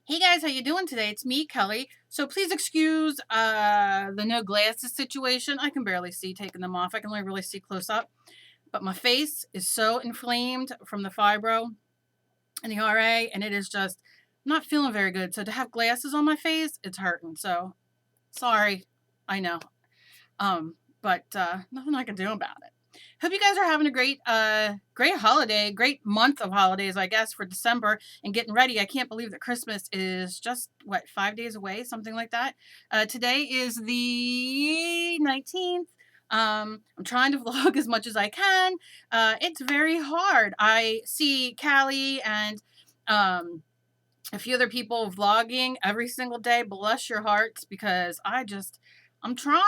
Hey guys, how you doing today? It's me, Kelly. So please excuse the no glasses situation. I can barely see taking them off. I can only really see close up. But my face is so inflamed from the fibro and the RA, and it is just not feeling very good. So to have glasses on my face, it's hurting. So sorry. I know. But nothing I can do about it. Hope you guys are having a great holiday, great month of holidays, I guess, for December and getting ready. I can't believe that Christmas is just, what, 5 days away, something like that. Today is the 19th. I'm trying to vlog as much as I can. It's very hard. I see Callie and a few other people vlogging every single day. Bless your hearts, because I'm trying.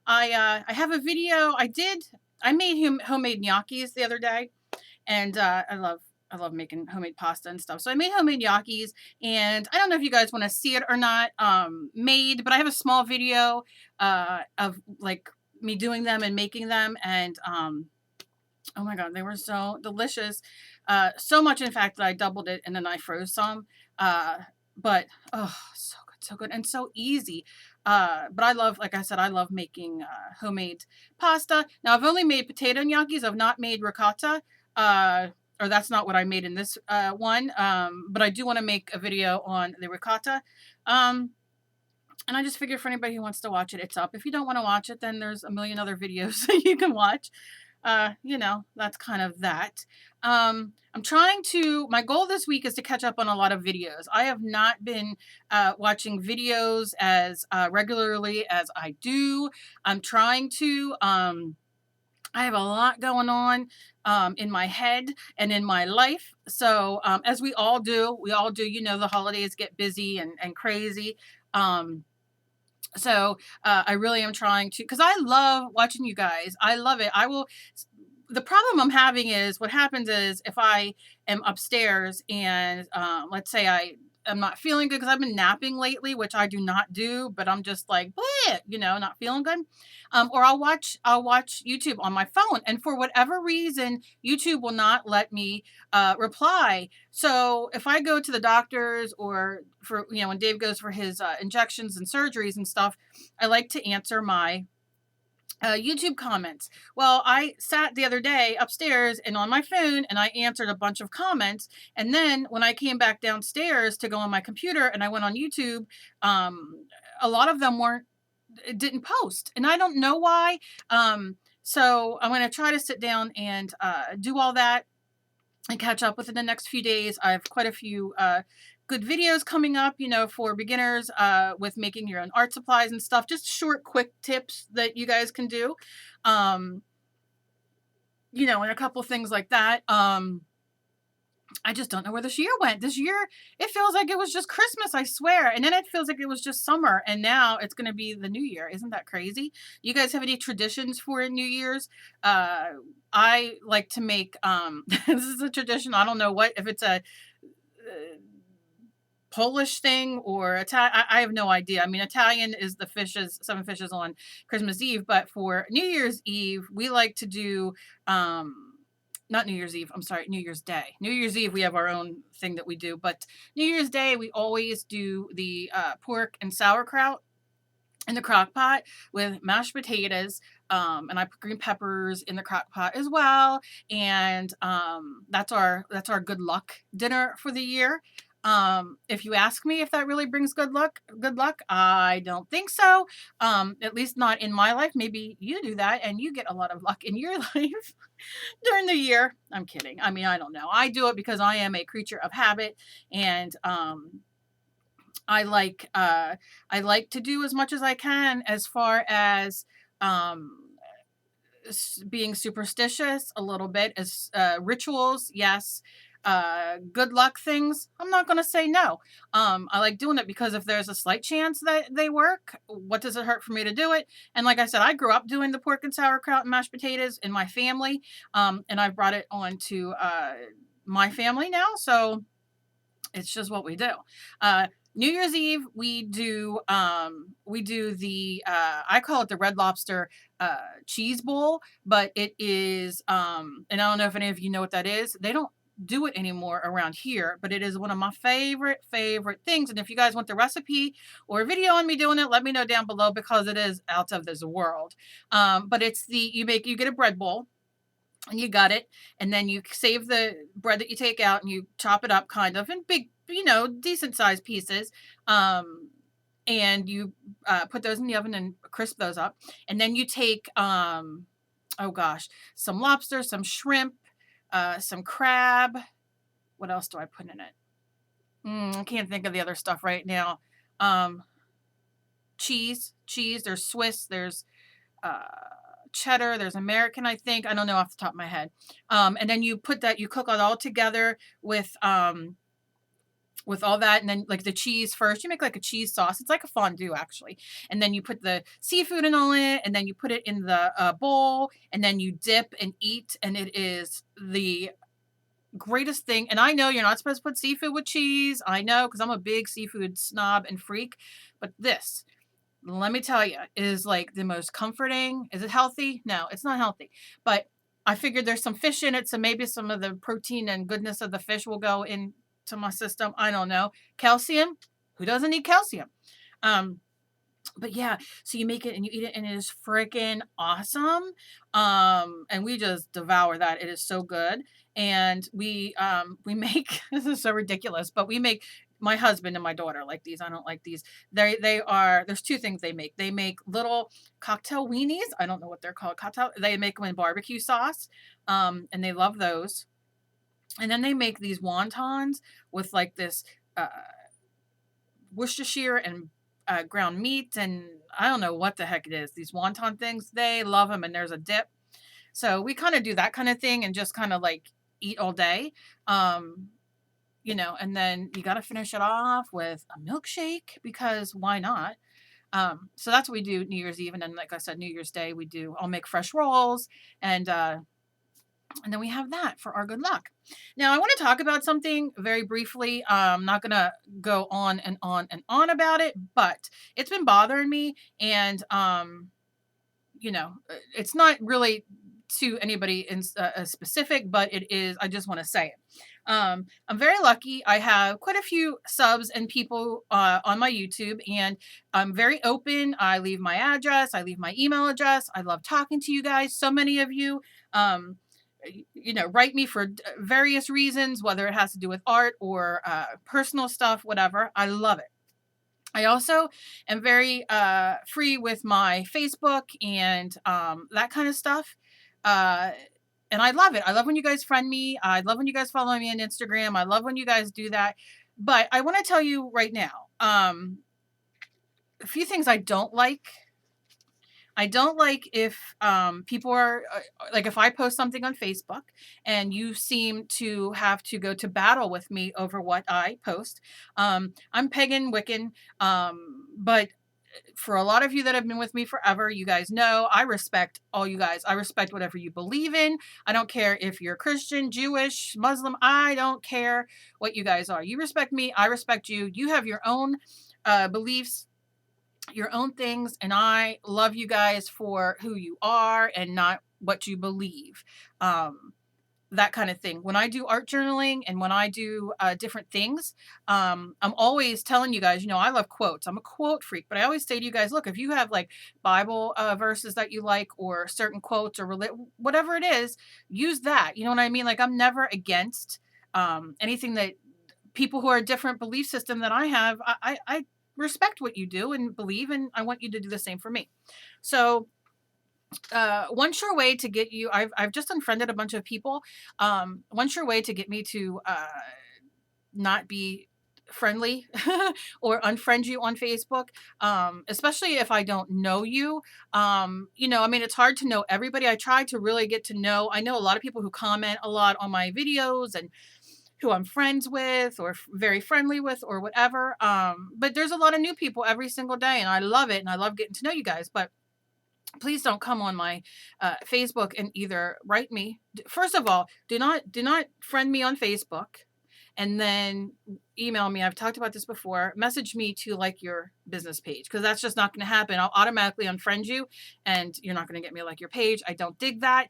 I have a video. I made him homemade gnocchis the other day, and I love making homemade pasta and stuff. So I made homemade gnocchis, and I don't know if you guys want to see it or not, made, but I have a small video of like me doing them and making them, and oh my God, they were so delicious. So much, in fact, that I doubled it and then I froze some. Uh, but oh, so good, and so easy. But I love, like I said, I love making homemade pasta. Now, I've only made potato gnocchis. I've not made ricotta, or that's not what I made in this one. But I do want to make a video on the ricotta. And I just figured for anybody who wants to watch it, it's up. If you don't want to watch it, then there's a million other videos that you can watch. That's kind of that. My goal this week is to catch up on a lot of videos. I have not been watching videos as regularly as I do. I'm trying to. I have a lot going on in my head and in my life. So, as we all do, the holidays get busy and crazy. Um, I really am trying to, because I love watching you guys. I love it. The problem I'm having is, what happens is, if I am upstairs and let's say I am not feeling good because I've been napping lately, which I do not do, but I'm just like, bleh, not feeling good. Or I'll watch YouTube on my phone, and for whatever reason, YouTube will not let me reply. So if I go to the doctors, or for when Dave goes for his injections and surgeries and stuff, I like to answer my YouTube comments. Well, I sat the other day upstairs and on my phone, and I answered a bunch of comments. And then when I came back downstairs to go on my computer and I went on YouTube, a lot of them didn't post, and I don't know why. So I'm going to try to sit down and do all that and catch up within the next few days. I have quite a few good videos coming up, for beginners with making your own art supplies and stuff. Just short, quick tips that you guys can do. And a couple things like that. I just don't know where this year went. This year, it feels like it was just Christmas, I swear. And then it feels like it was just summer. And now it's going to be the new year. Isn't that crazy? You guys have any traditions for New Year's? I like to make, this is a tradition. I don't know if it's a Polish thing or Italian. I have no idea. I mean, Italian is the seven fishes on Christmas Eve. But for New Year's Eve, we like to do, not New Year's Eve, I'm sorry, New Year's Day. New Year's Eve, we have our own thing that we do, but New Year's Day, we always do the pork and sauerkraut in the crock pot with mashed potatoes, and I put green peppers in the crock pot as well, and that's our good luck dinner for the year. If you ask me if that really brings good luck, I don't think so. At least not in my life. Maybe you do that and you get a lot of luck in your life during the year. I'm kidding. I mean, I don't know. I do it because I am a creature of habit, and I like to do as much as I can as far as being superstitious a little bit, as rituals, yes. Good luck things, I'm not going to say no. I like doing it because if there's a slight chance that they work, what does it hurt for me to do it? And like I said, I grew up doing the pork and sauerkraut and mashed potatoes in my family, and I've brought it on to my family now, so it's just what we do. New Year's Eve, we do the I call it the Red Lobster cheese bowl, but it is and I don't know if any of you know what that is. They don't do it anymore around here, but it is one of my favorite things. And if you guys want the recipe or a video on me doing it, let me know down below, because it is out of this world. But it's you get a bread bowl, and you got it, and then you save the bread that you take out, and you chop it up kind of in big, decent sized pieces. And you put those in the oven and crisp those up. And then you take, oh gosh, some lobster, some shrimp, some crab. What else do I put in it? I can't think of the other stuff right now. Cheese. There's Swiss. There's cheddar. There's American, I think. I don't know off the top of my head. And then you cook it all together with all that, and then like the cheese first. You make like a cheese sauce. It's like a fondue actually. And then you put the seafood in all it, and then you put it in the bowl, and then you dip and eat, and it is the greatest thing. And I know you're not supposed to put seafood with cheese. I know, because I'm a big seafood snob and freak. But this, let me tell you, is like the most comforting. Is it healthy? No, it's not healthy. But I figured there's some fish in it, so maybe some of the protein and goodness of the fish will go into my system. I don't know. Calcium? Who doesn't need calcium? But yeah, so you make it and you eat it, and it is freaking awesome. And we just devour that. It is so good. And we make, this is so ridiculous, but we make, my husband and my daughter like these. I don't like these. There's two things they make. They make little cocktail weenies. I don't know what they're called. They make them in barbecue sauce. And they love those. And then they make these wontons with like this Worcestershire and ground meat, and I don't know what the heck it is. These wonton things, they love them, and there's a dip. So we kind of do that kind of thing and just kind of like eat all day. And then you got to finish it off with a milkshake, because why not? So that's what we do New Year's Eve. And then, like I said, New Year's Day, I'll make fresh rolls, and then we have that for our good luck. Now, I want to talk about something very briefly. I'm not going to go on and on and on about it, but it's been bothering me. And, it's not really to anybody in specific, but it is, I just want to say it. I'm very lucky. I have quite a few subs and people on my YouTube, and I'm very open. I leave my address. I leave my email address. I love talking to you guys. So many of you, write me for various reasons, whether it has to do with art or personal stuff, whatever. I love it. I also am very free with my Facebook and that kind of stuff. And I love it. I love when you guys friend me. I love when you guys follow me on Instagram. I love when you guys do that. But I want to tell you right now, a few things I don't like. I don't like if people are, like if I post something on Facebook and you seem to have to go to battle with me over what I post. I'm pagan Wiccan, but for a lot of you that have been with me forever, you guys know I respect all you guys. I respect whatever you believe in. I don't care if you're Christian, Jewish, Muslim. I don't care what you guys are. You respect me. I respect you. You have your own beliefs, your own things, and I love you guys for who you are and not what you believe. That kind of thing. When I do art journaling and when I do different things, I'm always telling you guys, I love quotes. I'm a quote freak, but I always say to you guys, look, if you have like Bible verses that you like, or certain quotes, or whatever it is, use that. You know what I mean? Like, I'm never against anything that people who are a different belief system that I have. I respect what you do and believe, and I want you to do the same for me. So one sure way to get you, I've just unfriended a bunch of people. One sure way to get me to not be friendly or unfriend you on Facebook, especially if I don't know you. It's hard to know everybody. I try to really get to know. I know a lot of people who comment a lot on my videos and who I'm friends with or very friendly with or whatever. But there's a lot of new people every single day, and I love it. And I love getting to know you guys. But please don't come on my Facebook and either write me. First of all, do not friend me on Facebook and then email me. I've talked about this before. Message me to like your business page, because that's just not going to happen. I'll automatically unfriend you and you're not going to get me like your page. I don't dig that.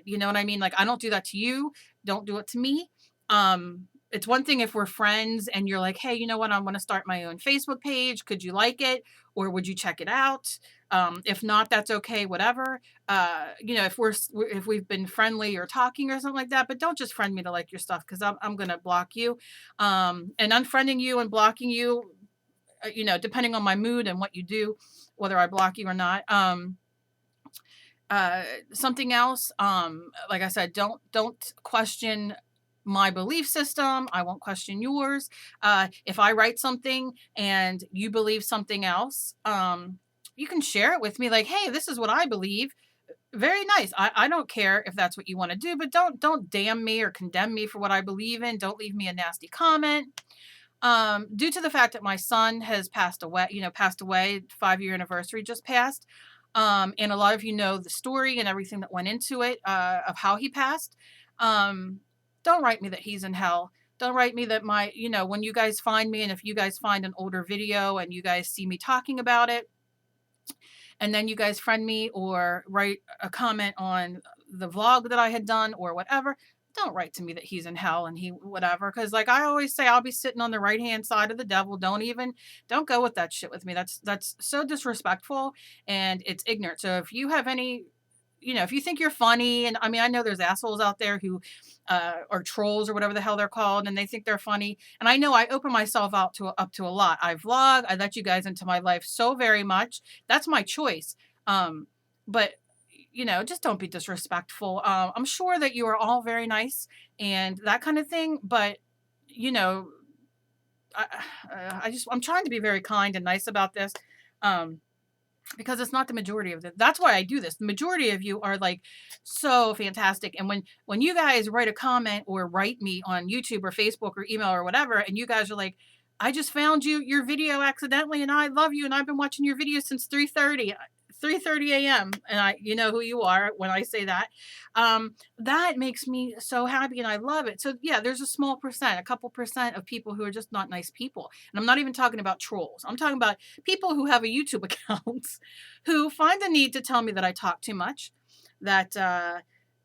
You know what I mean? Like, I don't do that to you. Don't do it to me. It's one thing if we're friends and you're like, hey, you know what? I want to start my own Facebook page. Could you like it? Or would you check it out? If not, that's okay, whatever. You know, if we've been friendly or talking or something like that, but don't just friend me to like your stuff because I'm going to block you. And unfriending you and blocking you, you know, depending on my mood and what you do, whether I block you or not. Uh, Something else, like I said, don't question my belief system. I won't question yours. If I write something and you believe something else, you can share it with me. Like, hey, this is what I believe. Very nice. I don't care if that's what you want to do, but don't damn me or condemn me for what I believe in. Don't leave me a nasty comment. Due to the fact that my son has passed away, you know, passed away, 5-year anniversary just passed. And a lot of you know the story and everything that went into it, of how he passed. Um, don't write me that he's in hell. Don't write me that my, you know, when you guys find me and if you guys find an older video and you guys see me talking about it, and then you guys friend me or write a comment on the vlog that I had done or whatever, don't write to me that he's in hell and he whatever. Cause like I always say, I'll be sitting on the right hand side of the devil. Don't go with that shit with me. That's so disrespectful and it's ignorant. So if you have any, you know, if you think you're funny, and I mean, I know there's assholes out there who are trolls or whatever the hell they're called, and they think they're funny. And I know I open myself out to up to a lot. I vlog. I let you guys into my life so very much. That's my choice. But you know, just don't be disrespectful. I'm sure that you are all very nice and that kind of thing, but you know, I, I'm trying to be very kind and nice about this. Um, because it's not the majority of that's why I do this. The majority of you are like so fantastic. And when you guys write a comment or write me on YouTube or Facebook or email or whatever, and you guys are like, I just found your video accidentally and I love you and I've been watching your videos since 3:30 a.m. and you know who you are when I say that. That makes me so happy and I love it. So yeah, there's a small percent, a couple percent of people who are just not nice people. And I'm not even talking about trolls. I'm talking about people who have a YouTube account who find the need to tell me that I talk too much, that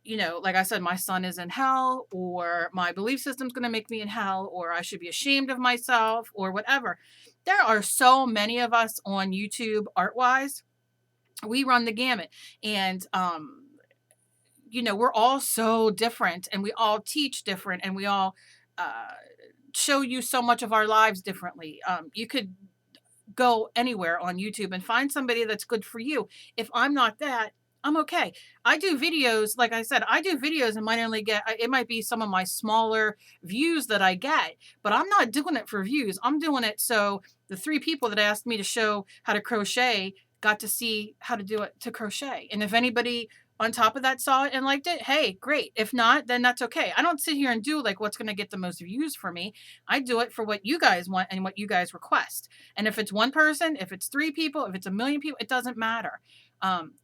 you know, like I said, my son is in hell, or my belief system's going to make me in hell, or I should be ashamed of myself, or whatever. There are so many of us on YouTube art wise. We run the gamut. And you know, we're all so different and we all teach different and we all uh, show you so much of our lives differently. You could go anywhere on YouTube and find somebody that's good for you. If I'm not that, I'm okay. I do videos, like I said, I do videos and might only get, it might be some of my smaller views that I get, but I'm not doing it for views. I'm doing it so the 3 people that asked me to show how to crochet got to see how to do it to crochet. And if anybody on top of that saw it and liked it, hey, great. If not, then that's okay. I don't sit here and do like what's going to get the most views for me. I do it for what you guys want and what you guys request. And if it's one person, if it's 3 people, if it's 1 million people, it doesn't matter.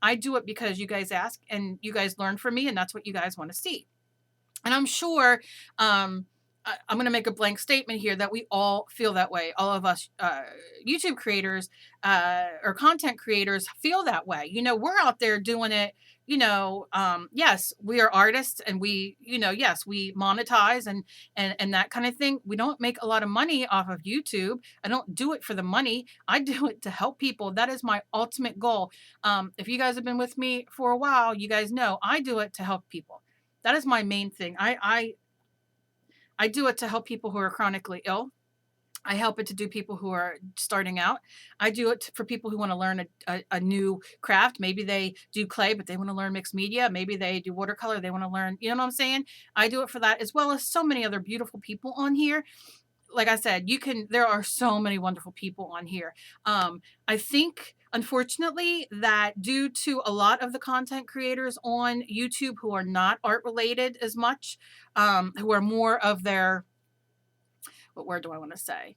I do it because you guys ask and you guys learn from me and that's what you guys want to see. And I'm sure, I'm going to make a blank statement here that we all feel that way. All of us YouTube creators or content creators feel that way. You know, we're out there doing it. You know, yes, we are artists, and we, you know, yes, we monetize and that kind of thing. We don't make a lot of money off of YouTube. I don't do it for the money. I do it to help people. That is my ultimate goal. If you guys have been with me for a while, you guys know I do it to help people. That is my main thing. I do it to help people who are chronically ill. I help it to do people who are starting out. I do it for people who want to learn a new craft. Maybe they do clay, but they want to learn mixed media. Maybe they do watercolor. They want to learn, you know what I'm saying? I do it for that, as well as so many other beautiful people on here. Like I said, there are so many wonderful people on here. I think, unfortunately, that due to a lot of the content creators on YouTube who are not art related as much, who are more of their, what word do I want to say?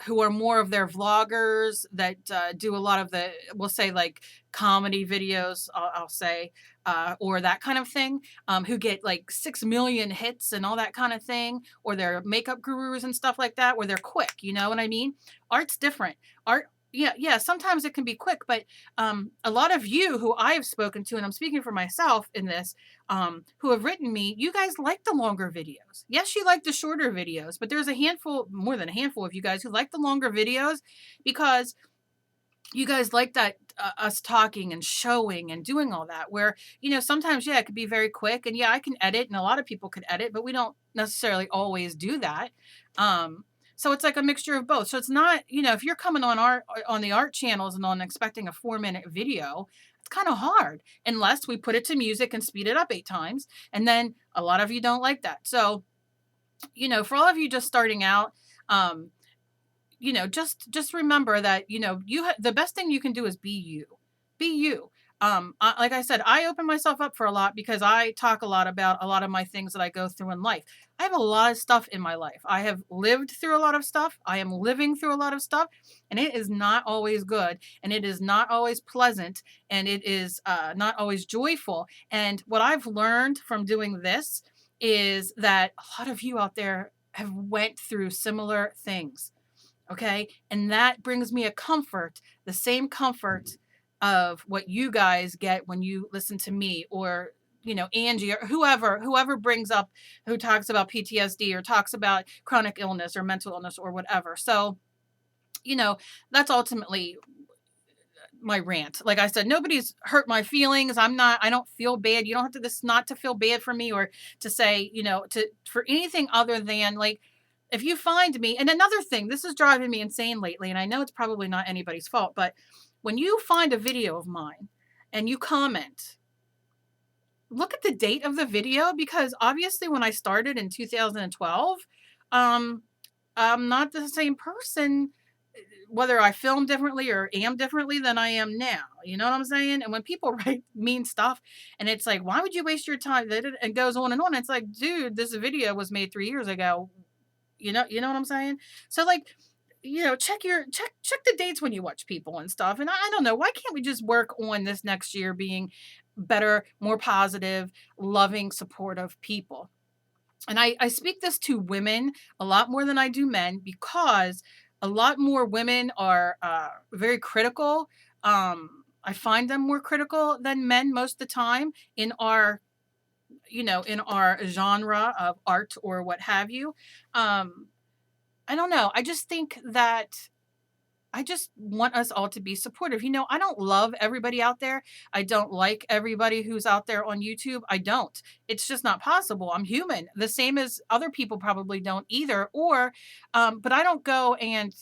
Who are more of their vloggers that do a lot of the, we'll say like comedy videos, I'll say, or that kind of thing, who get like 6 million hits and all that kind of thing, or they're makeup gurus and stuff like that, where they're quick, you know what I mean? Art's different. Art Yeah, yeah, sometimes it can be quick, but, a lot of you who I have spoken to, and I'm speaking for myself in this, who have written me, you guys like the longer videos. Yes, you like the shorter videos, but there's a handful, more than a handful of you guys who like the longer videos because you guys like that, us talking and showing and doing all that, where, sometimes, yeah, it could be very quick, and yeah, I can edit, and a lot of people could edit, but we don't necessarily always do that. So it's like a mixture of both. So it's not, if you're coming on on the art channels and on expecting a 4-minute video, it's kind of hard unless we put it to music and speed it up 8 times. And then a lot of you don't like that. So, for all of you just starting out, um, just remember that, the best thing you can do is be you. Be you. Like I said, I open myself up for a lot because I talk a lot about a lot of my things that I go through in life. I have a lot of stuff in my life. I have lived through a lot of stuff. I am living through a lot of stuff, and it is not always good, and it is not always pleasant, and it is not always joyful. And what I've learned from doing this is that a lot of you out there have went through similar things. Okay. And that brings me a comfort, the same comfort of what you guys get when you listen to me, or, Angie, or whoever brings up, who talks about PTSD or talks about chronic illness or mental illness or whatever. So, you know, that's ultimately my rant. Like I said, nobody's hurt my feelings. I don't feel bad. You don't have to, this not to feel bad for me, or to say, for anything other than, like, if you find me, and another thing, this is driving me insane lately, and I know it's probably not anybody's fault, but when you find a video of mine and you comment, look at the date of the video, because obviously when I started in 2012, um, I'm not the same person, whether I film differently or am differently than I am now. You know what I'm saying? And when people write mean stuff, and it's like, why would you waste your time? It goes on and on. It's like, dude, this video was made 3 years ago. You know what I'm saying? So, like, check the dates when you watch people and stuff. And I don't know, why can't we just work on this next year being better, more positive, loving, supportive people? And I speak this to women a lot more than I do men, because a lot more women are very critical. I find them more critical than men most of the time in our, in our genre of art or what have you. Um, I don't know. I just think that I just want us all to be supportive. I don't love everybody out there. I don't like everybody who's out there on YouTube. I don't. It's just not possible. I'm human, the same as other people probably don't either. But I don't go and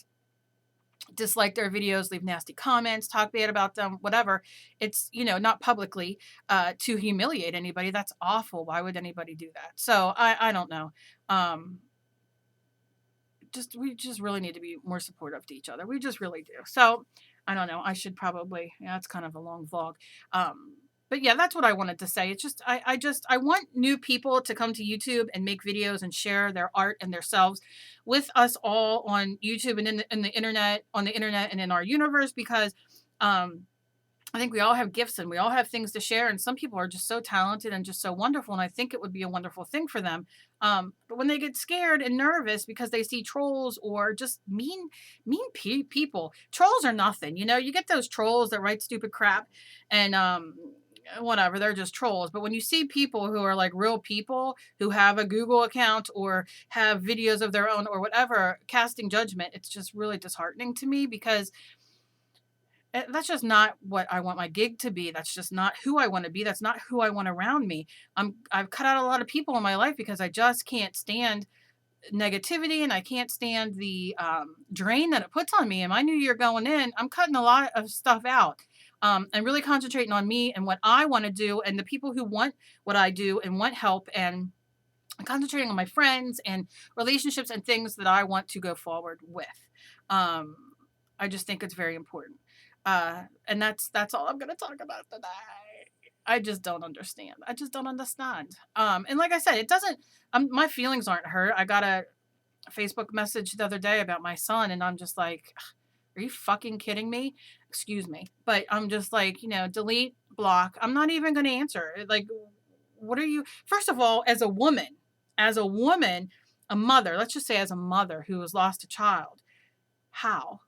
dislike their videos, leave nasty comments, talk bad about them, whatever. It's, not publicly to humiliate anybody. That's awful. Why would anybody do that? So I don't know. Um, we just really need to be more supportive to each other. We just really do. So I don't know. I should probably, yeah, it's kind of a long vlog. But yeah, that's what I wanted to say. It's just, I want new people to come to YouTube and make videos and share their art and themselves with us all on YouTube and in the internet, on the internet and in our universe, because, um, I think we all have gifts and we all have things to share. And some people are just so talented and just so wonderful. And I think it would be a wonderful thing for them. But when they get scared and nervous because they see trolls or just people, trolls are nothing. You get those trolls that write stupid crap, and whatever, they're just trolls. But when you see people who are like real people who have a Google account or have videos of their own or whatever, casting judgment, it's just really disheartening to me, because that's just not what I want my gig to be. That's just not who I want to be. That's not who I want around me. I've cut out a lot of people in my life because I just can't stand negativity, and I can't stand the drain that it puts on me. And my new year going in, I'm cutting a lot of stuff out, and really concentrating on me and what I want to do, and the people who want what I do and want help, and concentrating on my friends and relationships and things that I want to go forward with. Um, I just think it's very important. And that's all I'm gonna talk about today. I just don't understand. I just don't understand. And like I said, it doesn't. My feelings aren't hurt. I got a Facebook message the other day about my son, and I'm just like, are you fucking kidding me? Excuse me, but I'm just like, delete, block. I'm not even gonna answer. Like, what are you? First of all, as a woman, a mother. Let's just say as a mother who has lost a child, how?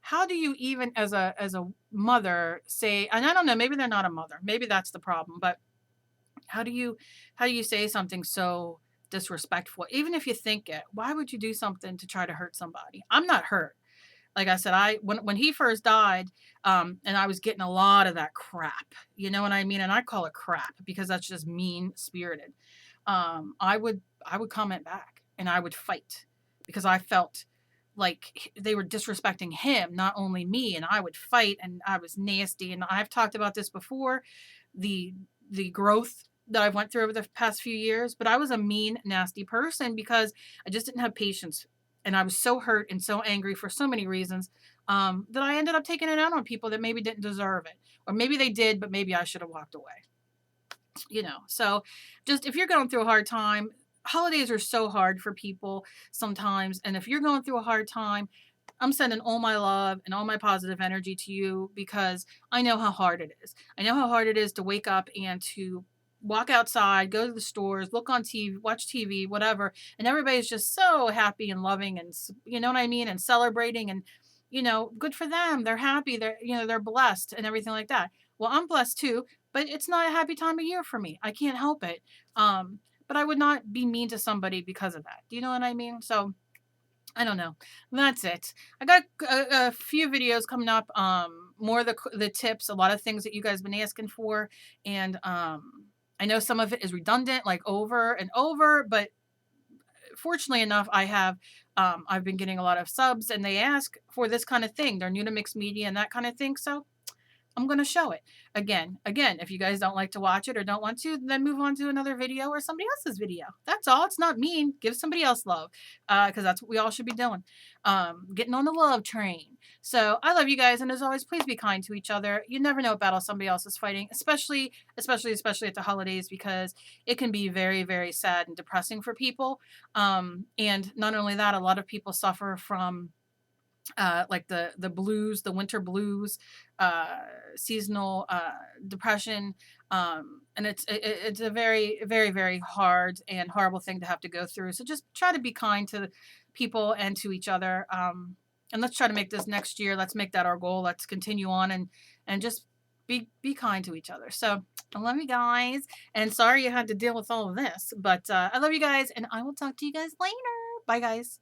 how do you even as a mother say, and I don't know, maybe they're not a mother. Maybe that's the problem, but how do you say something so disrespectful? Even if you think it, why would you do something to try to hurt somebody? I'm not hurt. Like I said, I when he first died, and I was getting a lot of that crap, you know what I mean? And I call it crap because that's just mean spirited. I would comment back and I would fight because I felt like they were disrespecting him, not only me. And I would fight and I was nasty. And I've talked about this before, the growth that I went through over the past few years. But I was a mean, nasty person because I just didn't have patience, and I was so hurt and so angry for so many reasons, that I ended up taking it out on people that maybe didn't deserve it, or maybe they did, but maybe I should have walked away. So just if you're going through a hard time, holidays are so hard for people sometimes, and if you're going through a hard time, I'm sending all my love and all my positive energy to you because I know how hard it is. I know how hard it is to wake up and to walk outside, go to the stores, look on TV, watch TV, whatever, and everybody's just so happy and loving and you know what I mean, and celebrating, and good for them. They're happy. They're blessed and everything like that. Well, I'm blessed too, but it's not a happy time of year for me. I can't help it. But I would not be mean to somebody because of that. Do you know what I mean? So I don't know. That's it. I got a few videos coming up. More of the tips, a lot of things that you guys been asking for, and I know some of it is redundant, like over and over. But fortunately enough, I've been getting a lot of subs, and they ask for this kind of thing. They're new to mixed media and that kind of thing. So I'm going to show it again. If you guys don't like to watch it or don't want to, then move on to another video or somebody else's video. That's all. It's not mean. Give somebody else love, because that's what we all should be doing. Getting on the love train. So I love you guys, and as always, please be kind to each other. You never know what battle somebody else is fighting, especially at the holidays, because it can be very, very sad and depressing for people. And not only that, a lot of people suffer from like the blues, the winter blues, uh, seasonal depression, and it's a very, very, very hard and horrible thing to have to go through. So just try to be kind to people and to each other, and let's try to make this next year. Let's make that our goal. Let's continue on and just be kind to each other. So I love you guys, and sorry you had to deal with all of this, but I love you guys, and I will talk to you guys later. Bye, guys.